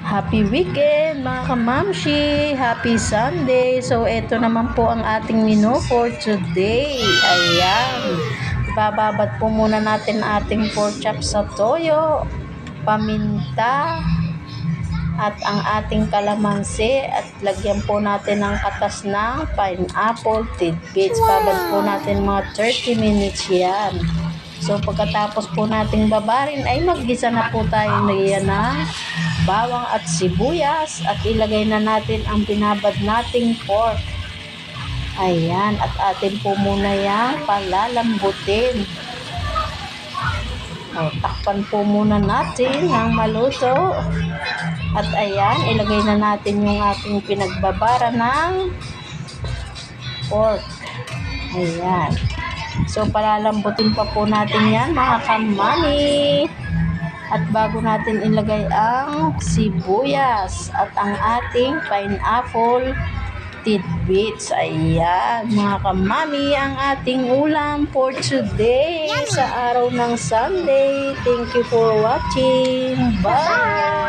Happy weekend mga kamamshi! Happy Sunday! So, ito naman po ang ating menu for today. Ayan. Ibababat po muna natin ating pork chop sa toyo, paminta, at ang ating kalamansi. At lagyan po natin ng katas ng pineapple tidbits. Babad po natin mga 30 minutes yan. So, pagkatapos po nating babarin, ay maggisa na po tayo ng bawang at sibuyas at ilagay na natin ang binabad nating pork. Ayan, at atin po muna yung palalambutin. O, takpan po muna natin ng maluto. At ayan, ilagay na natin yung ating pinagbabara ng pork. Ayan. So, palalambutin pa po natin yan mga kamami. At bago natin ilagay ang sibuyas at ang ating pineapple tidbits. Ayan mga kamami, ang ating ulam for today sa araw ng Sunday. Thank you for watching. Bye!